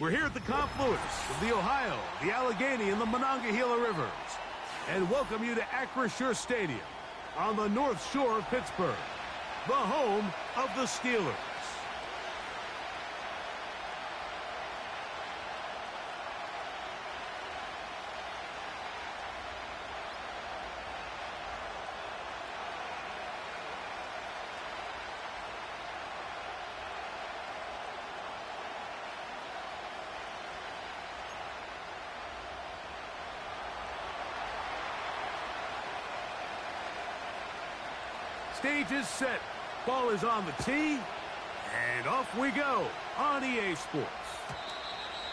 We're here at the confluence of the Ohio, the Allegheny, and the Monongahela Rivers, and welcome you to Acrisure Stadium on the North Shore of Pittsburgh, the home of the Steelers. Stage is set. Ball is on the tee. And off we go on EA Sports.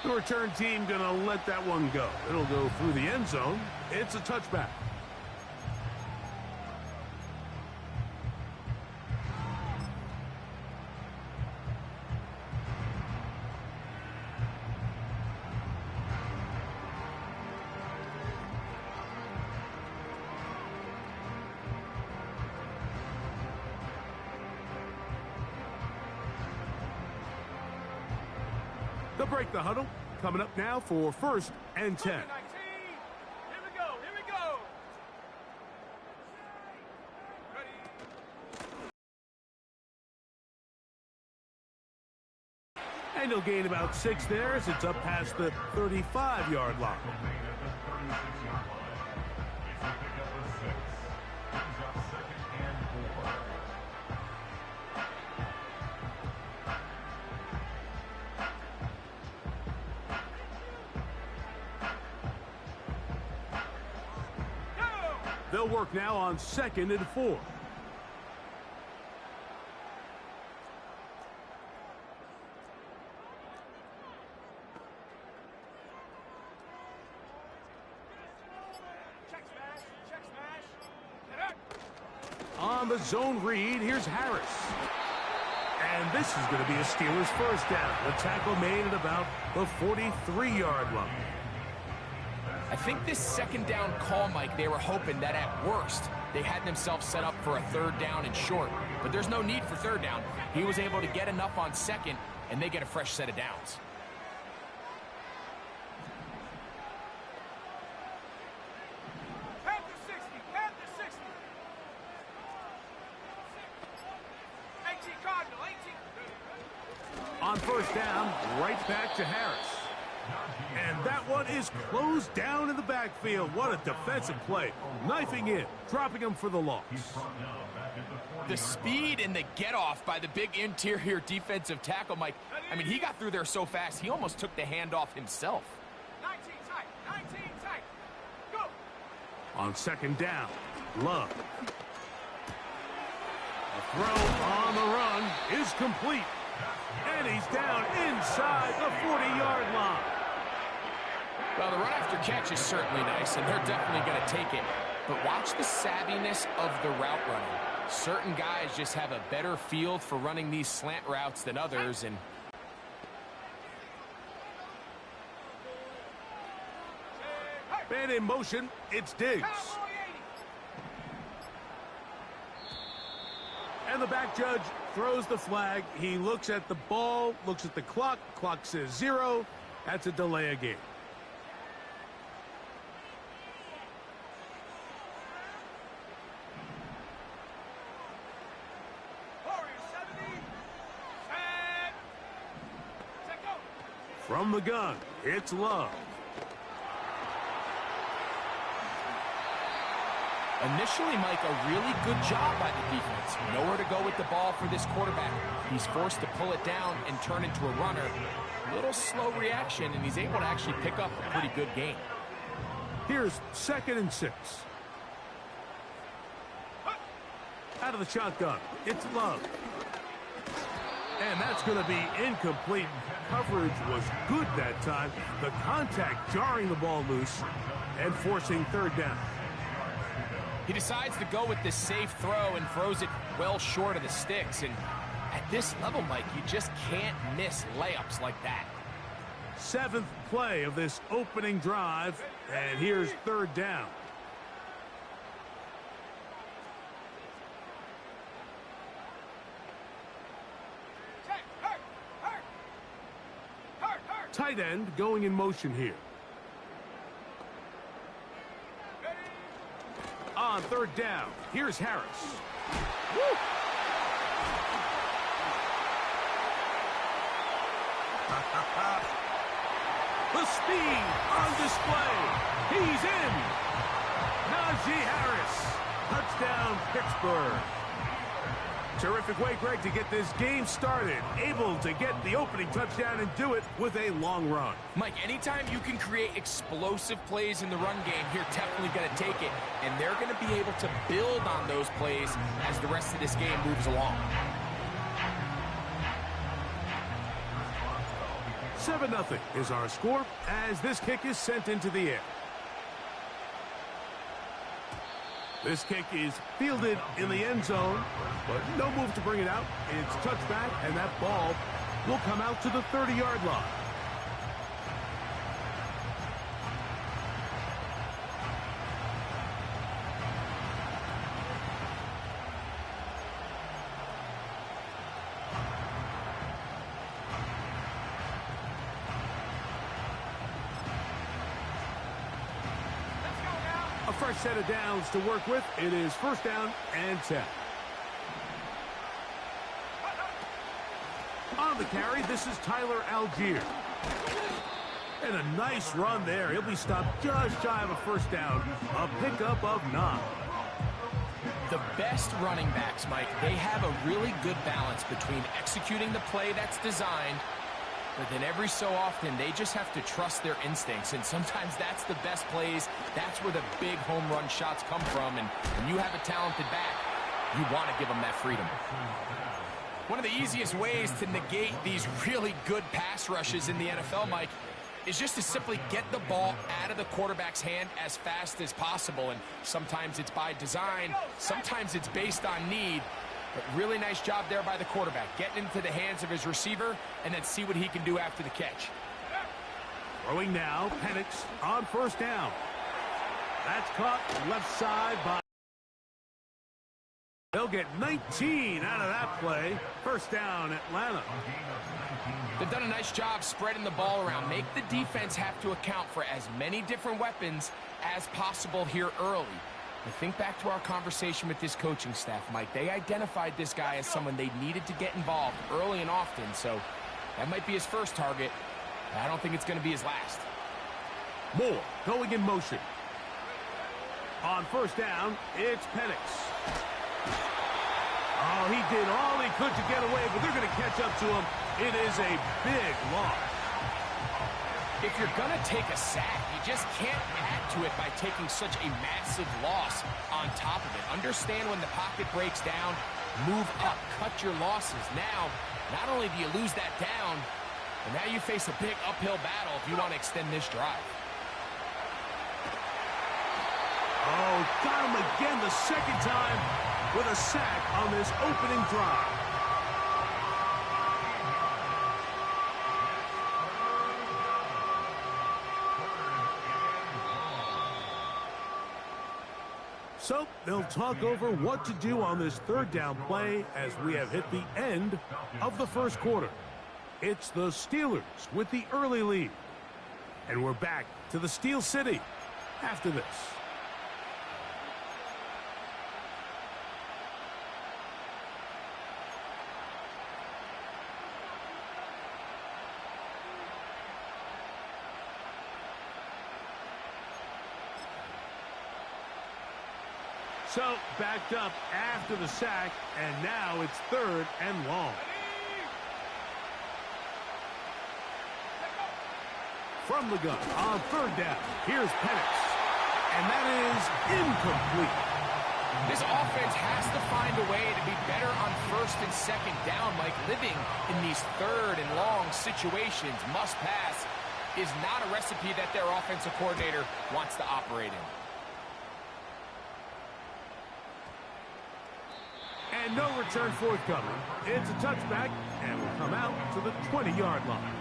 The return team going to let that one go. It'll go through the end zone. It's a touchback. They'll break the huddle. Coming up now for 1st and 10. Here we go. Here we go. Ready. And he'll gain about 6 there as it's up past the 35-yard line. They'll work now on 2nd and 4. Check smash. Check smash. On the zone read, here's Harris. And this is going to be a Steelers first down. The tackle made at about the 43-yard line. I think this 2nd down call, Mike, they were hoping that at worst they had themselves set up for a 3rd down and short. But there's no need for 3rd down. He was able to get enough on 2nd, and they get a fresh set of downs. Panther 60. Panther 60. 18 Cardinal. 18. On 1st down, right back to Harris. And that one is closed down in the backfield. What a defensive play. Knifing in, dropping him for the loss. The speed and the get-off by the big interior defensive tackle, Mike. I mean, he got through there so fast, he almost took the handoff himself. 19 tight. 19 tight. Go. On 2nd down, Love. The throw on the run is complete. And he's down inside the 40-yard line. Well, the run after catch is certainly nice, and they're definitely going to take it. But watch the savviness of the route running. Certain guys just have a better feel for running these slant routes than others, and Man in motion, it's Diggs. And the back judge throws the flag. He looks at the ball, looks at the clock. Clock says 0. That's a delay of game. From the gun, it's Love. initially, Mike, a really good job by the defense. Nowhere to go with the ball for this quarterback. He's forced to pull it down and turn into a runner. A little slow reaction, and he's able to actually pick up a pretty good game. Here's 2nd and 6. Out of the shotgun, it's Love. And that's going to be incomplete. Coverage was good that time. The contact jarring the ball loose and forcing 3rd down. He decides to go with this safe throw and throws it well short of the sticks. And at this level, Mike, you just can't miss layups like that. 7th play of this opening drive, and here's 3rd down. tight end going in motion here. On third down, here's Harris. Woo! The speed on display. He's in. Najee Harris. Touchdown, Pittsburgh. Terrific way, Greg, to get this game started. Able to get the opening touchdown and do it with a long run. Mike, anytime you can create explosive plays in the run game, you're definitely going to take it. And they're going to be able to build on those plays as the rest of this game moves along. 7-0 is our score as this kick is sent into the air. This kick is fielded in the end zone, but no move to bring it out. It's touchback, and that ball will come out to the 30-yard line. A fresh set of downs to work with. It is first down and 10. On the carry, this is Tyler Algier. And a nice run there. He'll be stopped just shy of a first down. A pickup of 9. The best running backs, Mike, they have a really good balance between executing the play that's designed, but then every so often, they just have to trust their instincts. And sometimes that's the best plays. That's where the big home run shots come from. And when you have a talented back, you want to give them that freedom. One of the easiest ways to negate these really good pass rushes in the NFL, Mike, is just to simply get the ball out of the quarterback's hand as fast as possible. And sometimes it's by design. Sometimes it's based on need. But really nice job there by the quarterback, getting into the hands of his receiver and then see what he can do after the catch. Throwing now, Penix on first down. That's caught left side by... They'll get 19 out of that play. First down, Atlanta. They've done a nice job spreading the ball around. Make the defense have to account for as many different weapons as possible here early. But think back to our conversation with this coaching staff, Mike. They identified this guy as someone they needed to get involved early and often. So that might be his first target. I don't think it's going to be his last. Moore going in motion. On first down, it's Penix. Oh, he did all he could to get away, but they're going to catch up to him. It is a big loss. If you're going to take a sack, you just can't add to it by taking such a massive loss on top of it. Understand when the pocket breaks down, move up, cut your losses. Now, not only do you lose that down, but now you face a big uphill battle if you want to extend this drive. Oh, got him again the second time with a sack on this opening drive. So they'll talk over what to do on this third down play as we have hit the end of the first quarter. It's the Steelers with the early lead. And we're back to the Steel City after this. So, backed up after the sack, and now it's third and long. From the gun, on third down, here's Penix. And that is incomplete. This offense has to find a way to be better on first and second down, Mike. Living in these third and long situations, must pass, is not a recipe that their offensive coordinator wants to operate in. And no return forthcoming. It's a touchback, and will come out to the 20-yard line.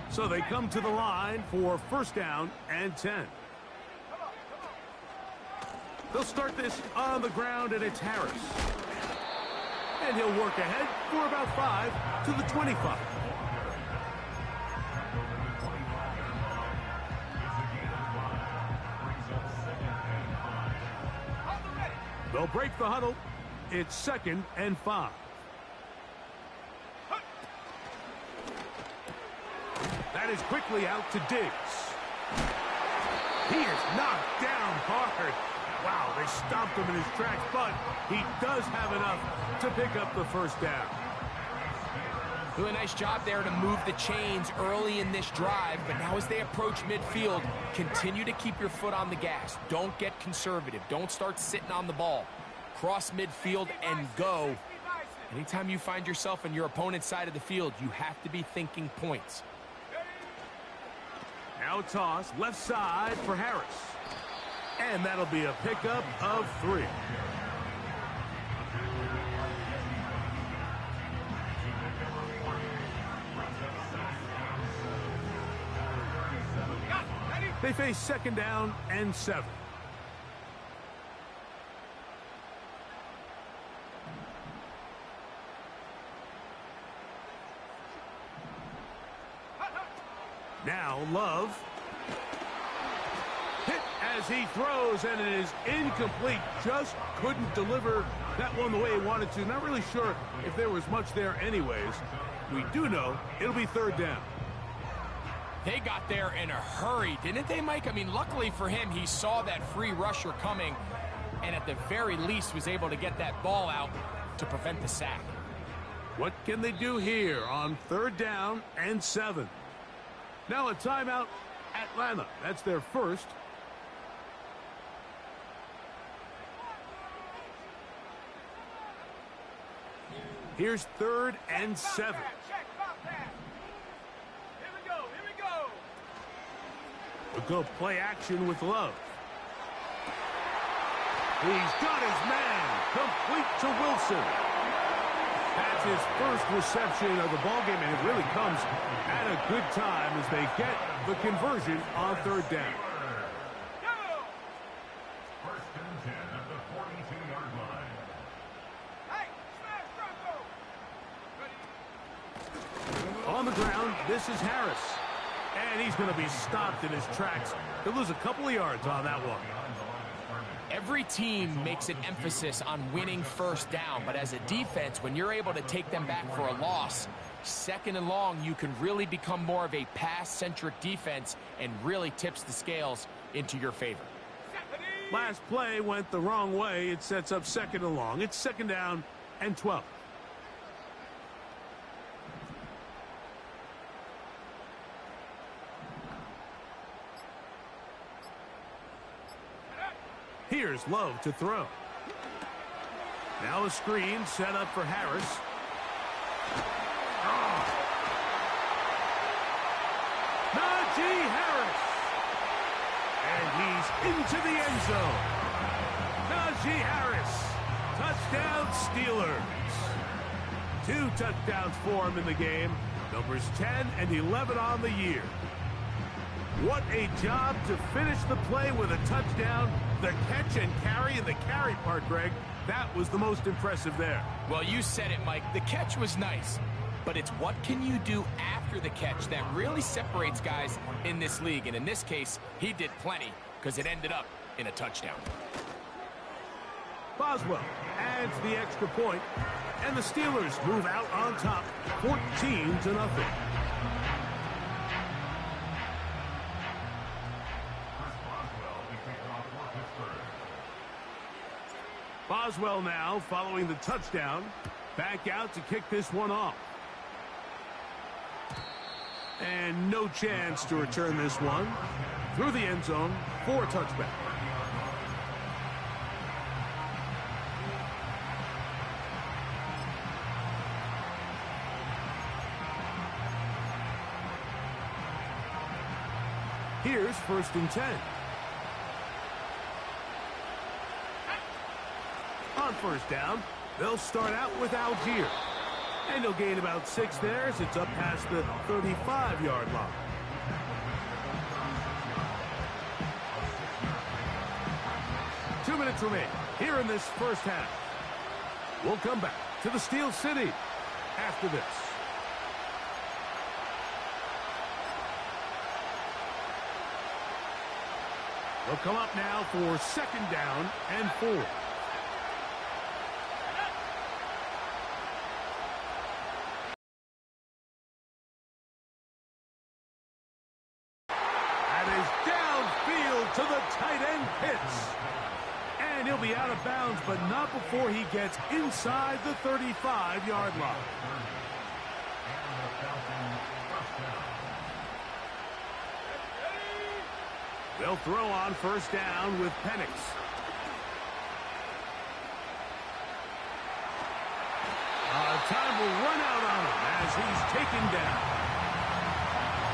So they come to the line for first down and 10. They'll start this on the ground, and it's Harris. And he'll work ahead for about 5 to the 25. They'll break the huddle. It's 2nd and 5. That is quickly out to Diggs. He is knocked down hard. Wow, they stomped him in his tracks, but he does have enough to pick up the first down. Really nice job there to move the chains early in this drive, but now as they approach midfield, continue to keep your foot on the gas. Don't get conservative. Don't start sitting on the ball. Cross midfield and go. Anytime you find yourself on your opponent's side of the field, you have to be thinking points. Now a toss, left side for Harris. And that'll be a pickup of 3. They face 2nd down and 7. Now Love. Hit as he throws, and it is incomplete. Just couldn't deliver that one the way he wanted to. Not really sure if there was much there anyways. We do know it'll be 3rd down. They got there in a hurry, didn't they, Mike? I mean, luckily for him, he saw that free rusher coming, and at the very least was able to get that ball out to prevent the sack. What can they do here on 3rd down and 7? Now a timeout, Atlanta. That's their first. Here's 3rd and 7. We'll go play action with Love. He's got his man. Complete to Wilson. That's his first reception of the ballgame, and it really comes at a good time as they get the conversion on 3rd down. On the ground, this is Harris. And he's going to be stopped in his tracks. He'll lose a couple of yards on that one. Every team makes an emphasis on winning 1st down, but as a defense, when you're able to take them back for a loss, 2nd and long, you can really become more of a pass-centric defense and really tips the scales into your favor. Last play went the wrong way. It sets up 2nd and long. It's 2nd down and 12. Here's Love to throw. Now a screen set up for Harris. Najee Harris. And he's into the end zone. Najee Harris. Touchdown Steelers. 2 touchdowns for him in the game. Numbers 10 and 11 on the year. What a job to finish the play with a touchdown. The catch and carry, and the carry part, Greg, that was the most impressive there. Well, you said it, Mike. The catch was nice, but it's what can you do after the catch that really separates guys in this league. And in this case, he did plenty because it ended up in a touchdown. Boswell adds the extra point, and the Steelers move out on top, 14-0. Boswell now following the touchdown. Back out to kick this one off. And no chance to return this one. Through the end zone for a touchback. Here's 1st and 10. On 1st down, they'll start out with Algier. And he'll gain about 6 there as it's up past the 35-yard line. To 2 minutes remain here in this first half. We'll come back to the Steel City after this. They'll come up now for 2nd down and 4. That is downfield to the tight end Pitts. And he'll be out of bounds, but not before he gets inside the 35-yard line. They'll throw on 1st down with Penix. Time will run out on him as he's taken down.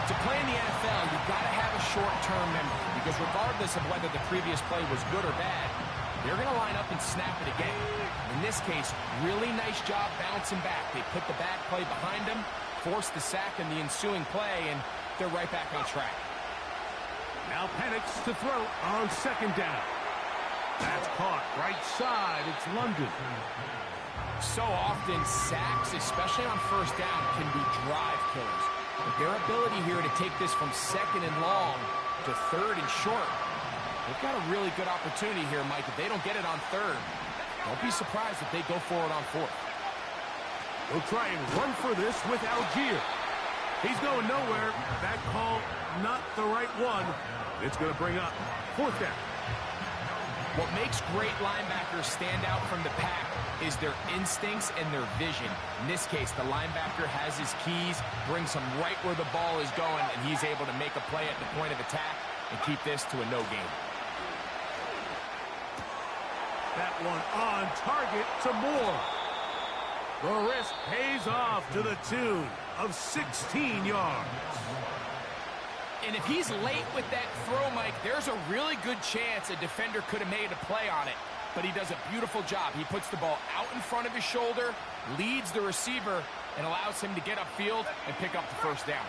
To play in the NFL, you've got to have a short-term memory, because regardless of whether the previous play was good or bad, they're going to line up and snap it again. In this case, really nice job bouncing back. They put the bad play behind them, forced the sack in the ensuing play, and they're right back on track. Now Penix to throw on 2nd down. That's caught right side. It's London. So often, sacks, especially on 1st down, can be drive killers. But their ability here to take this from 2nd and long to 3rd and short, they've got a really good opportunity here, Mike. If they don't get it on 3rd, don't be surprised if they go for it on 4th. They'll try and run for this with Algier. He's going nowhere. That call, not the right one. It's going to bring up 4th down. What makes great linebackers stand out from the pack is their instincts and their vision. In this case, the linebacker has his keys, brings him right where the ball is going, and he's able to make a play at the point of attack and keep this to a no gain. That one on target to Moore. The risk pays off to the tune of 16 yards. And if he's late with that throw, Mike, there's a really good chance a defender could have made a play on it. But he does a beautiful job. He puts the ball out in front of his shoulder, leads the receiver, and allows him to get upfield and pick up the 1st down.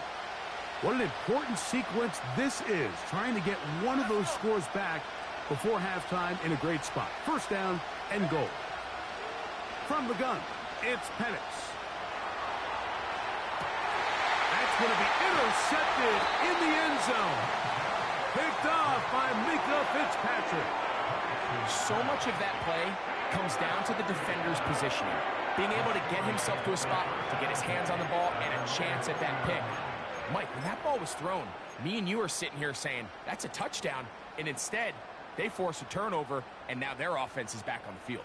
What an important sequence this is, trying to get one of those scores back before halftime in a great spot. 1st down and goal. From the gun, it's Penix. That's going to be intercepted in the end zone. Picked off by Mika Fitzpatrick. So much of that play comes down to the defender's positioning. Being able to get himself to a spot, to get his hands on the ball, and a chance at that pick. Mike, when that ball was thrown, me and you are sitting here saying, that's a touchdown. And instead, they force a turnover, and now their offense is back on the field.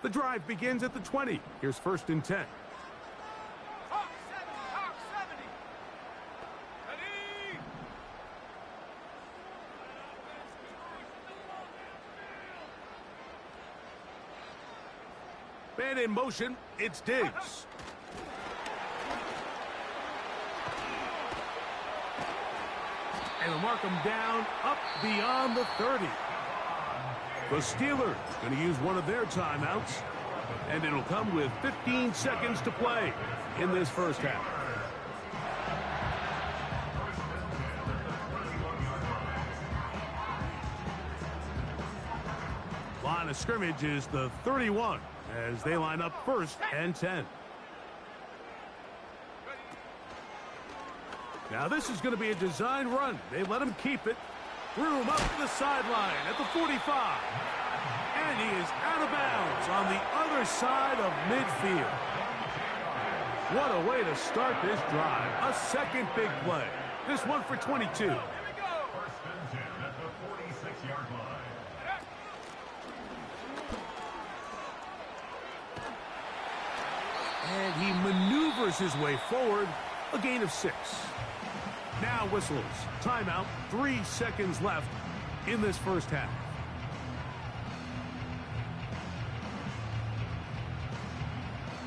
The drive begins at the 20. Here's 1st and 10. Hawk 70. Ready? Man in motion, it's Diggs. And they'll mark him down up beyond the 30. The Steelers going to use one of their timeouts, and it'll come with 15 seconds to play in this first half. Line of scrimmage is the 31 as they line up 1st and 10. Now this is going to be a design run. They let him keep it. Room up to the sideline at the 45. And he is out of bounds on the other side of midfield. What a way to start this drive. A 2nd big play. This one for 22. Here we go. And he maneuvers his way forward. A gain of 6. Now whistles. Timeout. 3 seconds left in this first half.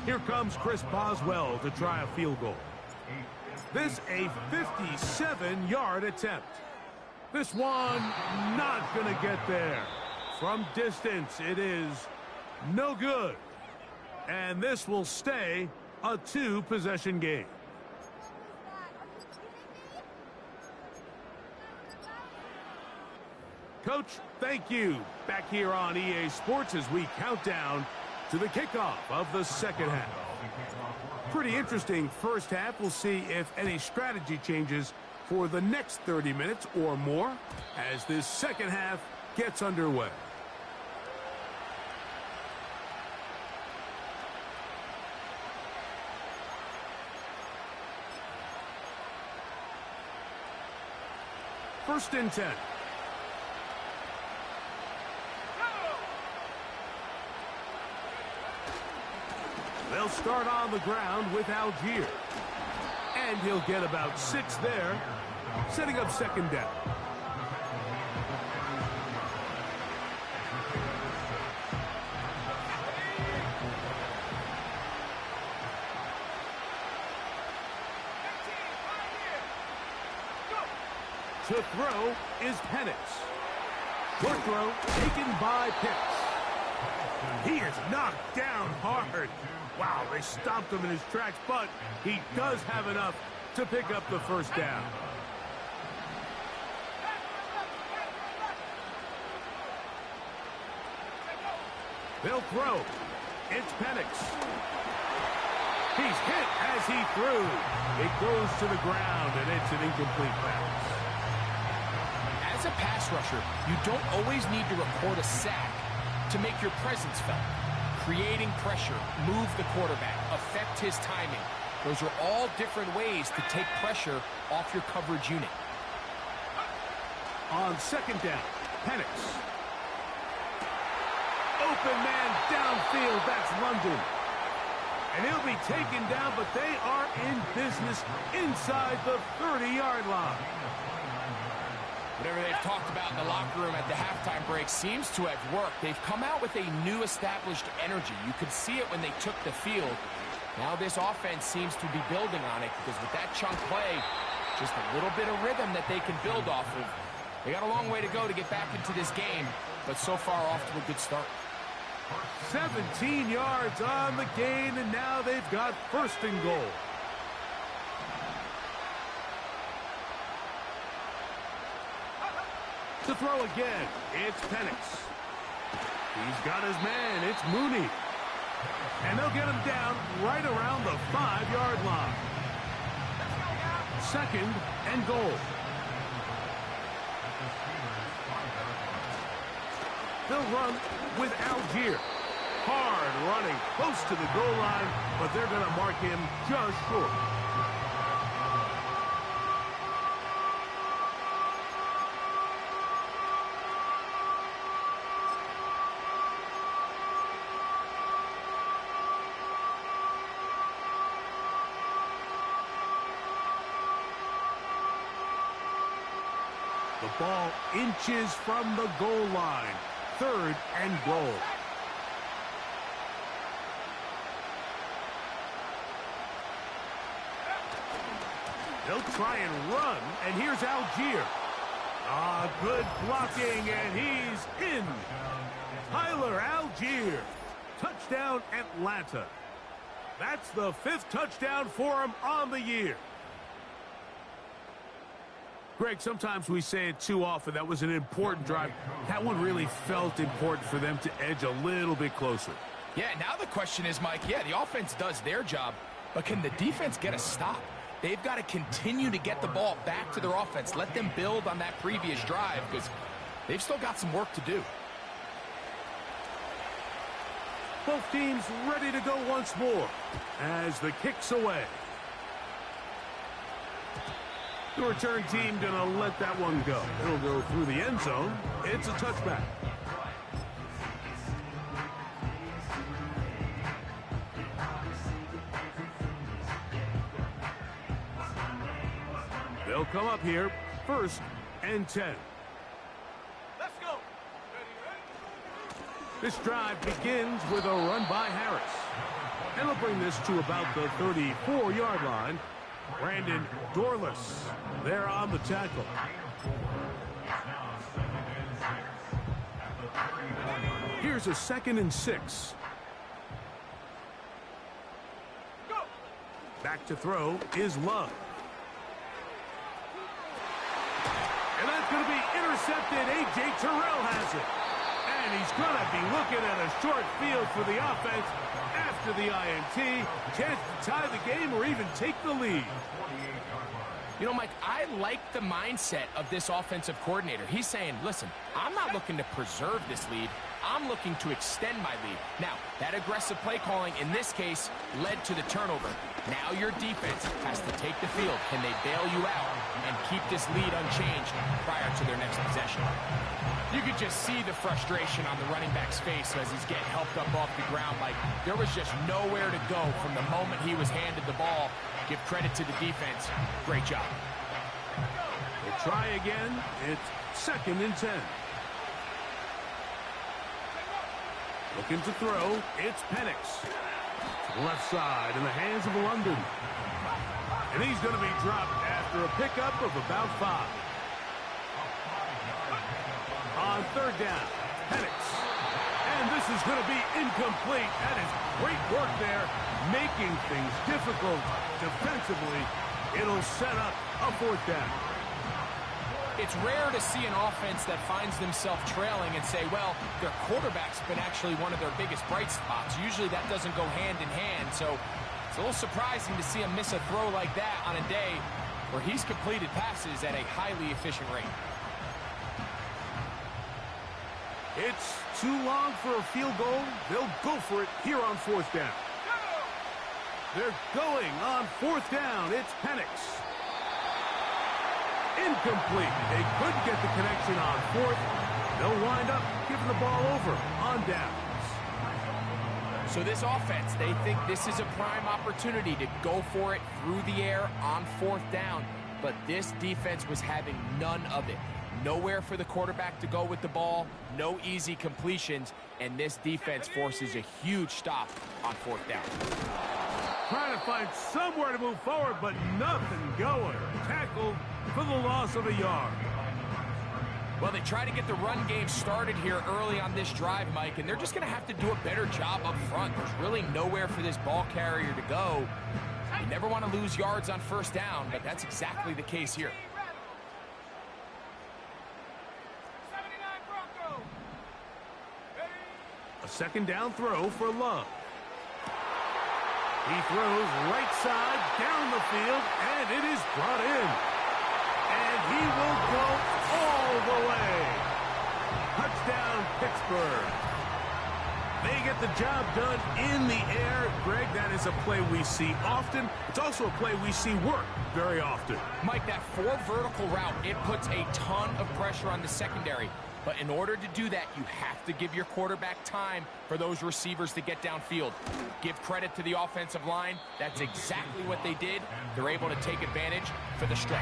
Here comes Chris Boswell to try a field goal. This a 57-yard attempt. This one not going to get there. From distance, it is no good. And this will stay a 2-possession game. Coach, thank you. Back here on EA Sports as we count down to the kickoff of the second half. Pretty interesting first half. We'll see if any strategy changes for the next 30 minutes or more as this second half gets underway. First and 10. They'll start on the ground with Algier. And he'll get about 6 there, setting up second down. To throw is Penix. Short throw taken by Pitts. He is knocked down hard. Wow, they stopped him in his tracks, but he does have enough to pick up the first down. They'll throw. It's Penix. He's hit as he threw. It goes to the ground, and it's an incomplete pass. As a pass rusher, you don't always need to record a sack to make your presence felt. Creating pressure, move the quarterback, affect his timing. Those are all different ways to take pressure off your coverage unit. On second down, Penix. Open man downfield, that's London. And he'll be taken down, but they are in business inside the 30-yard line. Whatever they've talked about in the locker room at the halftime break seems to have worked. They've come out with a new established energy. You could see it when they took the field. Now this offense seems to be building on it because with that chunk play, just a little bit of rhythm that they can build off of. They got a long way to go to get back into this game, but so far off to a good start. 17 yards on the gain, and now they've got first and goal. To throw again, it's Penix. He's got his man, it's Mooney. And they'll get him down right around the 5-yard line. Second and goal. They'll run with Algier. Hard running, close to the goal line, but they're going to mark him just short. The ball inches from the goal line. Third and goal. They'll try and run, and here's Algier. Good blocking, and he's in. Tyler Algier. Touchdown, Atlanta. That's the 5th touchdown for him on the year. Greg, sometimes we say it too often. That was an important drive. That one really felt important for them to edge a little bit closer. Yeah, now the question is, Mike, the offense does their job, but can the defense get a stop? They've got to continue to get the ball back to their offense. Let them build on that previous drive because they've still got some work to do. Both teams ready to go once more as the kick's away. The return team going to let that one go. It'll go through the end zone. It's a touchback. They'll come up here, first and 10. Let's go. This drive begins with a run by Harris. And they'll bring this to about the 34-yard line. Brandon Dorless there on the tackle. Here's a 2nd and 6. Back to throw is Love. And that's going to be intercepted. A.J. Terrell has it. And he's going to be looking at a short field for the offense after the INT. Chance to tie the game or even take the lead. You know, Mike, I like the mindset of this offensive coordinator. He's saying, listen, I'm not looking to preserve this lead. I'm looking to extend my lead. Now, that aggressive play calling in this case led to the turnover. Now your defense has to take the field. Can they bail you out and keep this lead unchanged prior to their next possession? You could just see the frustration on the running back's face as he's getting helped up off the ground. Like, there was just nowhere to go from the moment he was handed the ball. Give credit to the defense. Great job. They try again. It's 2nd and 10. Looking to throw. It's Penix. To the left side in the hands of London. And he's going to be dropped after a pickup of about 5. On 3rd down, Penix. And this is going to be incomplete. That is great work there, making things difficult defensively. It'll set up a 4th down. It's rare to see an offense that finds themselves trailing and say, well, their quarterback's been actually one of their biggest bright spots. Usually that doesn't go hand in hand, so it's a little surprising to see him miss a throw like that on a day where he's completed passes at a highly efficient rate. It's too long for a field goal. They'll go for it here on 4th down. They're going on 4th down. It's Penix. Incomplete. They couldn't get the connection on 4th. They'll wind up giving the ball over on downs. So this offense, they think this is a prime opportunity to go for it through the air on 4th down. But this defense was having none of it. Nowhere for the quarterback to go with the ball, no easy completions, and this defense forces a huge stop on 4th down. Trying to find somewhere to move forward, but nothing going. Tackled for the loss of a yard. Well, they try to get the run game started here early on this drive, Mike, and they're just going to have to do a better job up front. There's really nowhere for this ball carrier to go. You never want to lose yards on 1st down, but that's exactly the case here. A 2nd down throw for Love. He throws right side down the field, and it is brought in. And he will go all the way. Touchdown, Pittsburgh. They get the job done in the air. Greg, that is a play we see often. It's also a play we see work very often. Mike, that 4 vertical route, it puts a ton of pressure on the secondary. But in order to do that, you have to give your quarterback time for those receivers to get downfield. Give credit to the offensive line. That's exactly what they did. They're able to take advantage for the strike.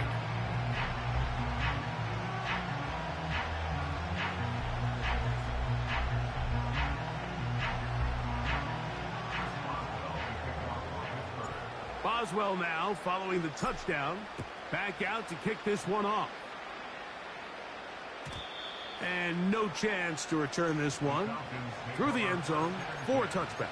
Boswell now following the touchdown. Back out to kick this one off. And no chance to return this one through the end zone for a touchback.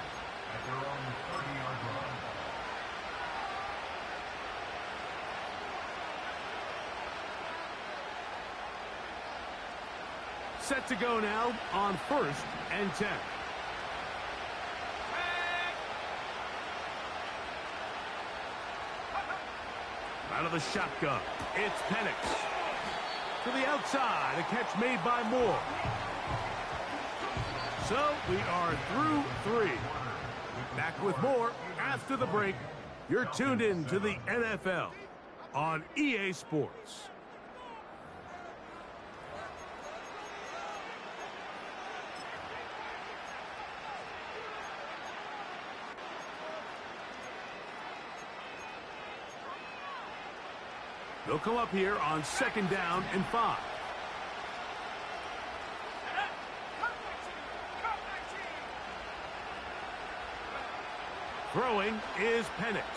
Set to go now on 1st and 10. Out of the shotgun, it's Penix. To the outside, a catch made by Moore. So we are through 3. Back with more after the break. You're tuned in to the NFL on EA Sports. They'll come up here on 2nd down and 5. Throwing is Penix.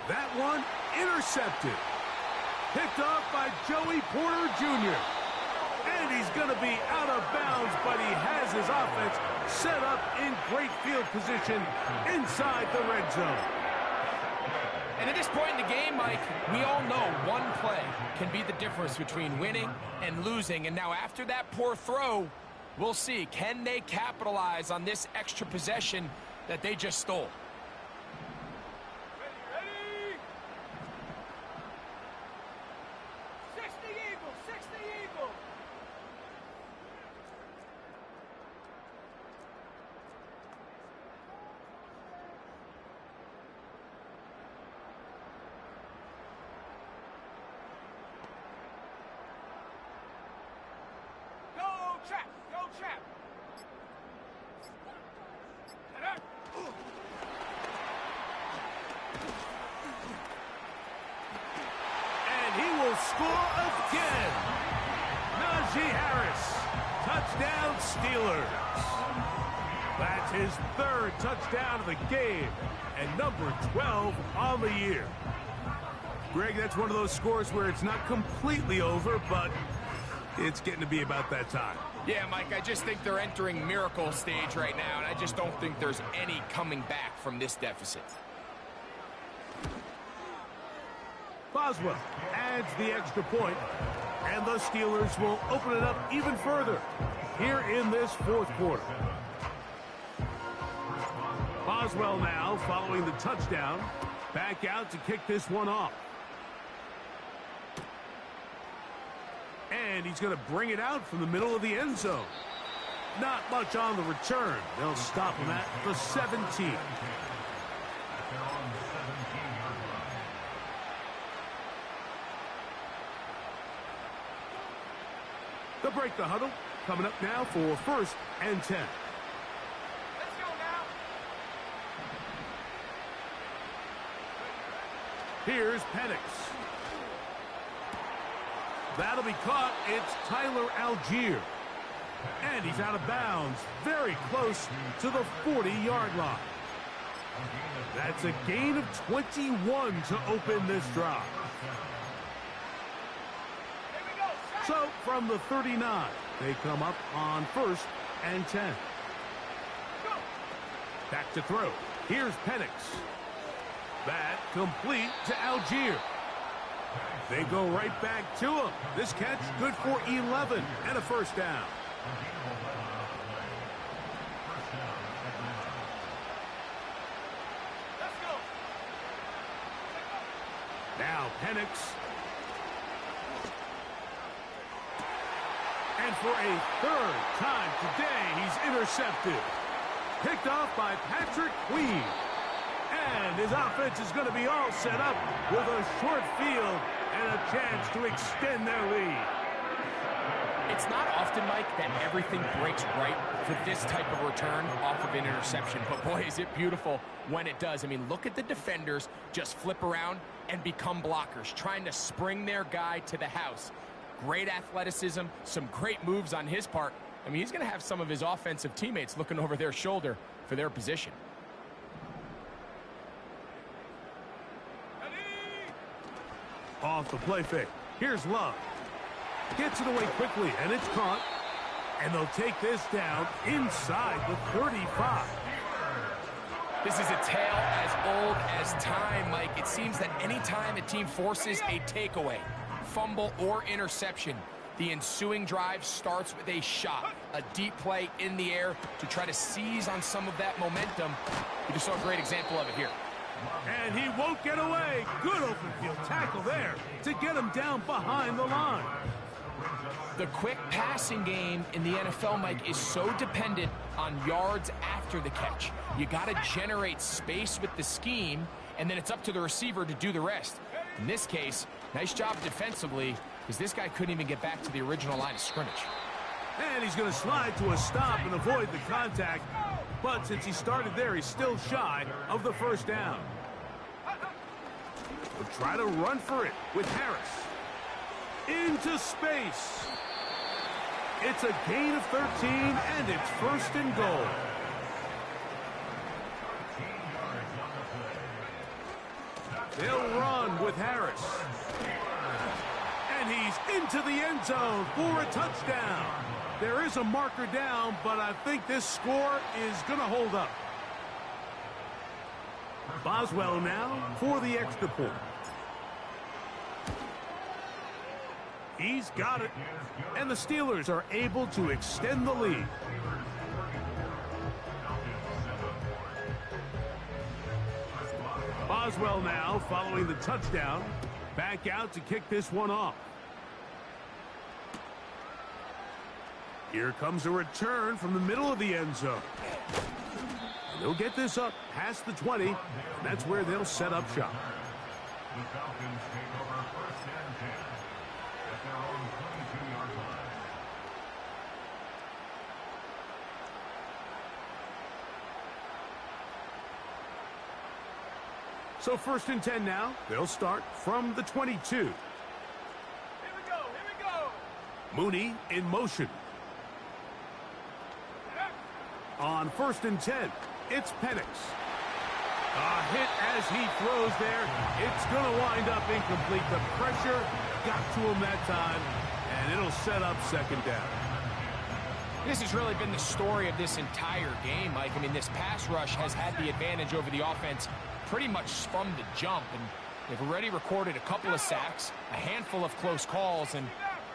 That one intercepted. Picked off by Joey Porter Jr. And he's going to be out of bounds, but he has his offense set up in great field position inside the red zone. And at this point in the game, Mike, we all know one play can be the difference between winning and losing. And now after that poor throw, we'll see, can they capitalize on this extra possession that they just stole? Ready? 60 Eagles, 60 Eagles. Go, trap, go, trap. And he will score again. Najee Harris, touchdown Steelers. That's his third touchdown of the game and number 12 on the year. Greg, that's one of those scores where it's not completely over, but it's getting to be about that time. Yeah, Mike, I just think they're entering miracle stage right now, and I just don't think there's any coming back from this deficit. Boswell adds the extra point, and the Steelers will open it up even further here in this fourth quarter. Boswell now following the touchdown, back out to kick this one off. And he's going to bring it out from the middle of the end zone. Not much on the return. They'll stop him at the 17. They'll break the huddle. Coming up now for 1st and 10. Let's go now. Here's Penix. That'll be caught. It's Tyler Algier. And he's out of bounds, very close to the 40-yard line. That's a gain of 21 to open this drive. Here we go. So from the 39, they come up on 1st and 10. Go. Back to throw. Here's Penix. That complete to Algier. They go right back to him. This catch good for 11 and a first down. Let's go. Now Penix. And for a third time today, he's intercepted. Picked off by Patrick Queen. And his offense is going to be all set up with a short field and a chance to extend their lead. It's not often, Mike, that everything breaks right for this type of return off of an interception. But boy, is it beautiful when it does. I mean, look at the defenders just flip around and become blockers, trying to spring their guy to the house. Great athleticism, some great moves on his part. I mean, he's going to have some of his offensive teammates looking over their shoulder for their position. Off the play fake. Here's Love. Gets it away quickly, and it's caught. And they'll take this down inside the 35. This is a tale as old as time, Mike. It seems that any time a team forces a takeaway, fumble, or interception, the ensuing drive starts with a shot, a deep play in the air to try to seize on some of that momentum. You just saw a great example of it here. And he won't get away. Good open field tackle there to get him down behind the line. The quick passing game in the NFL, Mike, is so dependent on yards after the catch. You got to generate space with the scheme, and then it's up to the receiver to do the rest. In this case, nice job defensively, because this guy couldn't even get back to the original line of scrimmage. And he's going to slide to a stop and avoid the contact. But since he started there, he's still shy of the first down. We'll try to run for it with Harris. Into space. It's a gain of 13, and it's 1st and goal. They'll run with Harris. And he's into the end zone for a touchdown. There is a marker down, but I think this score is going to hold up. Boswell now for the extra point. He's got it. And the Steelers are able to extend the lead. Boswell now following the touchdown. Back out to kick this one off. Here comes a return from the middle of the end zone. And they'll get this up past the 20. And that's where they'll set up shop. The Falcons take over 1st and 10 at their own 22-yard line. So 1st and 10 now. They'll start from the 22. Here we go. Here we go. Mooney in motion. On 1st and 10, it's Penix. A hit as he throws there. It's going to wind up incomplete. The pressure got to him that time, and it'll set up 2nd down. This has really been the story of this entire game, Mike. I mean, this pass rush has had the advantage over the offense pretty much from the jump, and they've already recorded a couple of sacks, a handful of close calls, and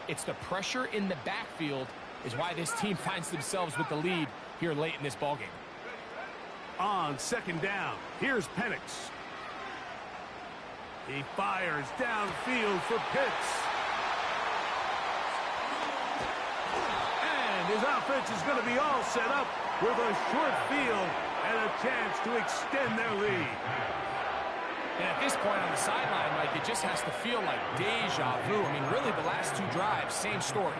it's the pressure in the backfield is why this team finds themselves with the lead here late in this ballgame. On 2nd down, here's Penix. He fires downfield for Pitts. And his offense is going to be all set up with a short field and a chance to extend their lead. And at this point on the sideline, Mike, it just has to feel like deja vu. I mean, really, the last 2 drives, same story.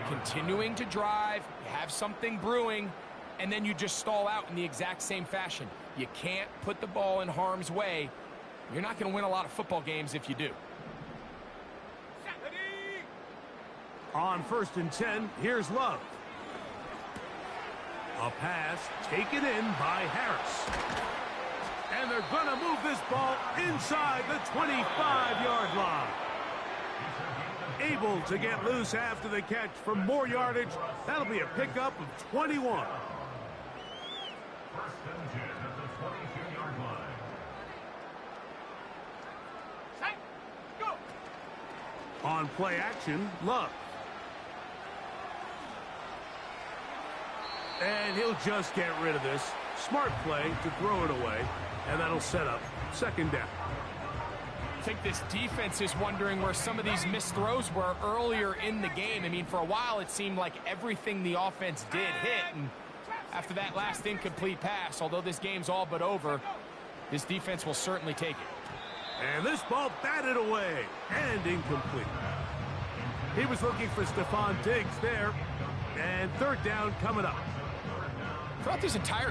Continuing to drive, you have something brewing, and then you just stall out in the exact same fashion. You can't put the ball in harm's way. You're not going to win a lot of football games if you do. On 1st and 10, here's Love. A pass taken in by Harris. And they're going to move this ball inside the 25-yard line. Able to get loose after the catch for more yardage. That'll be a pickup of 21. 1st and 10 at the 22-yard line. Set. Go. On play action, Love. And he'll just get rid of this. Smart play to throw it away. And that'll set up 2nd down. I think this defense is wondering where some of these missed throws were earlier in the game. I mean, for a while, it seemed like everything the offense did hit. And after that last incomplete pass, although this game's all but over, this defense will certainly take it. And this ball batted away and incomplete. He was looking for Stephon Diggs there. And 3rd down coming up. Throughout this entire game,